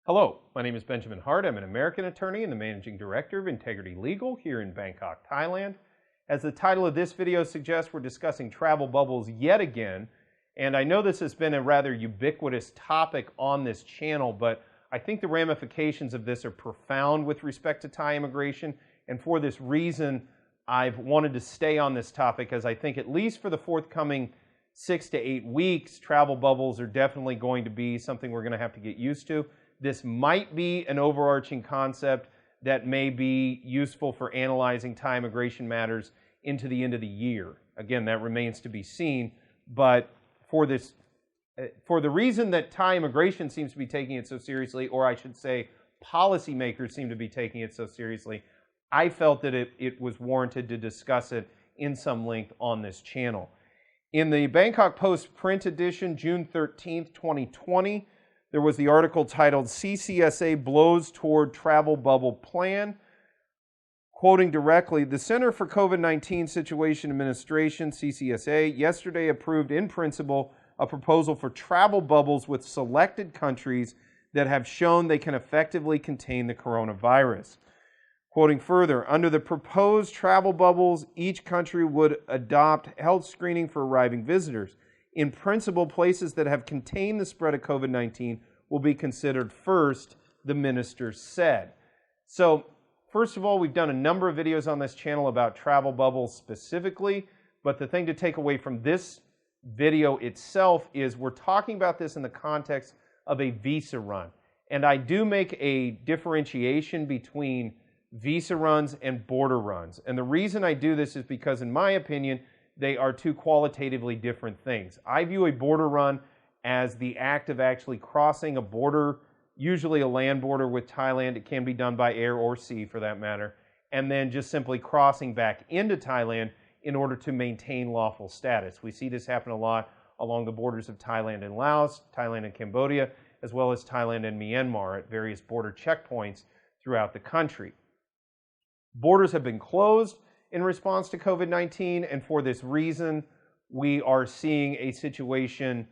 Hello, my name is Benjamin Hart. I'm an American attorney and the Managing Director of Integrity Legal here in Bangkok, Thailand. As the title of this video suggests, we're discussing travel bubbles yet again. And I know this has been a rather ubiquitous topic on this channel, but I think the ramifications of this are profound with respect to Thai immigration. And for this reason, I've wanted to stay on this topic, as I think at least for the forthcoming 6 to 8 weeks, travel bubbles are definitely going to be something we're going to have to get used to. This might be an overarching concept that may be useful for analyzing Thai immigration matters into the end of the year. Again, that remains to be seen, but for the reason that Thai immigration seems to be taking it so seriously, or I should say policymakers seem to be taking it so seriously, I felt that it was warranted to discuss it in some length on this channel. In the Bangkok Post print edition, June 13th, 2020, there was the article titled CCSA Blows Toward Travel Bubble Plan. Quoting directly, the Center for COVID-19 Situation Administration, CCSA, yesterday approved in principle a proposal for travel bubbles with selected countries that have shown they can effectively contain the coronavirus. Quoting further, under the proposed travel bubbles, each country would adopt health screening for arriving visitors. In principle, places that have contained the spread of COVID-19 will be considered first, the minister said. So, first of all, we've done a number of videos on this channel about travel bubbles specifically, but the thing to take away from this video itself is we're talking about this in the context of a visa run. And I do make a differentiation between visa runs and border runs. And the reason I do this is because, in my opinion, they are two qualitatively different things. I view a border run as the act of actually crossing a border, usually a land border with Thailand. It can be done by air or sea for that matter, and then just simply crossing back into Thailand in order to maintain lawful status. We see this happen a lot along the borders of Thailand and Laos, Thailand and Cambodia, as well as Thailand and Myanmar at various border checkpoints throughout the country. Borders have been closed in response to COVID-19, and for this reason, we are seeing a situation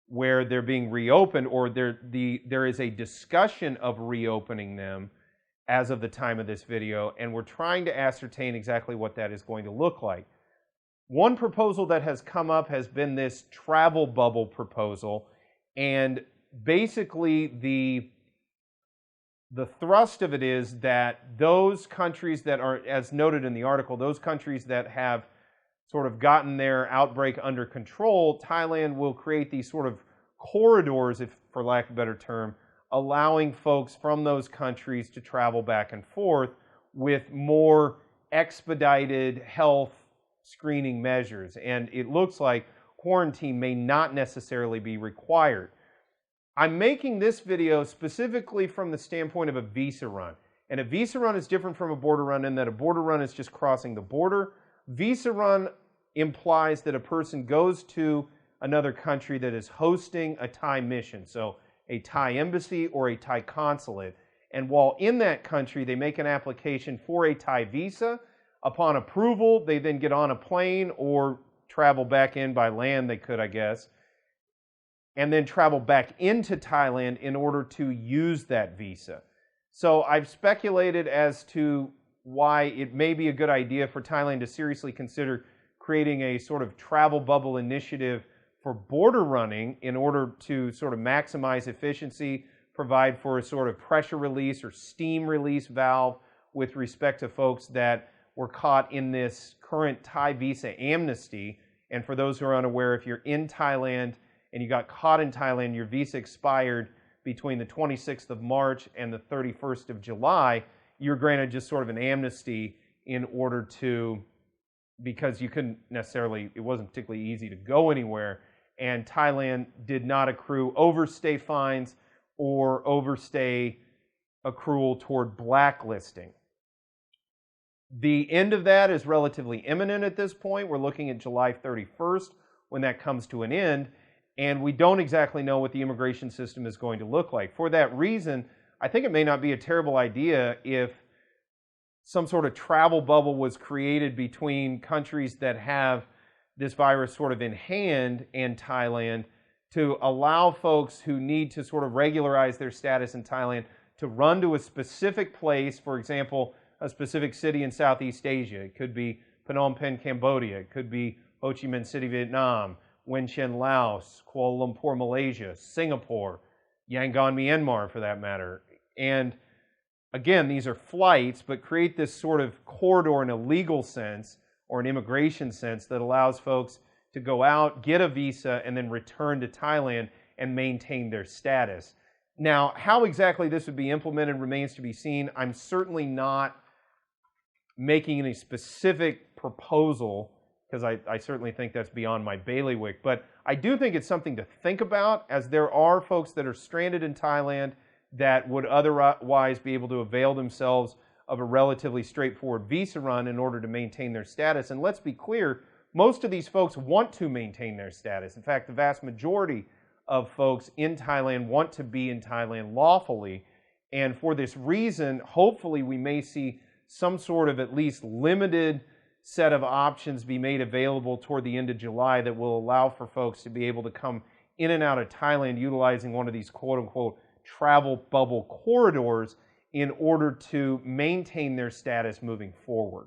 where they're being reopened, or there is a discussion of reopening them as of the time of this video, and we're trying to ascertain exactly what that is going to look like. One proposal that has come up has been this travel bubble proposal, and basically the thrust of it is that those countries that are, as noted in the article, those countries that have sort of gotten their outbreak under control, Thailand will create these sort of corridors, if for lack of a better term, allowing folks from those countries to travel back and forth with more expedited health screening measures. And it looks like quarantine may not necessarily be required. I'm making this video specifically from the standpoint of a visa run. And a visa run is different from a border run in that a border run is just crossing the border. Visa run implies that a person goes to another country that is hosting a Thai mission, so a Thai embassy or a Thai consulate. And while in that country, they make an application for a Thai visa. Upon approval, they then get on a plane or travel back in by land, they could, I guess, and then travel back into Thailand in order to use that visa. So I've speculated as to why it may be a good idea for Thailand to seriously consider creating a sort of travel bubble initiative for border running in order to sort of maximize efficiency, provide for a sort of pressure release or steam release valve with respect to folks that were caught in this current Thai visa amnesty. And for those who are unaware, if you're in Thailand and you got caught in Thailand, your visa expired between the 26th of March and the 31st of July, you're granted just sort of an amnesty in order to, because you couldn't necessarily, it wasn't particularly easy to go anywhere, and Thailand did not accrue overstay fines or overstay accrual toward blacklisting. The end of that is relatively imminent at this point. We're looking at July 31st when that comes to an end, and we don't exactly know what the immigration system is going to look like. For that reason, I think it may not be a terrible idea if some sort of travel bubble was created between countries that have this virus sort of in hand and Thailand to allow folks who need to sort of regularize their status in Thailand to run to a specific place, for example, a specific city in Southeast Asia. It could be Phnom Penh, Cambodia. It could be Ho Chi Minh City, Vietnam, Vientiane, Laos, Kuala Lumpur, Malaysia, Singapore, Yangon, Myanmar, for that matter. And again, these are flights, but create this sort of corridor in a legal sense or an immigration sense that allows folks to go out, get a visa, and then return to Thailand and maintain their status. Now, how exactly this would be implemented remains to be seen. I'm certainly not making any specific proposal, because I certainly think that's beyond my bailiwick, but I do think it's something to think about, as there are folks that are stranded in Thailand that would otherwise be able to avail themselves of a relatively straightforward visa run in order to maintain their status. And let's be clear, most of these folks want to maintain their status. In fact, the vast majority of folks in Thailand want to be in Thailand lawfully. And for this reason, hopefully we may see some sort of at least limited set of options be made available toward the end of July that will allow for folks to be able to come in and out of Thailand utilizing one of these quote-unquote travel bubble corridors in order to maintain their status moving forward.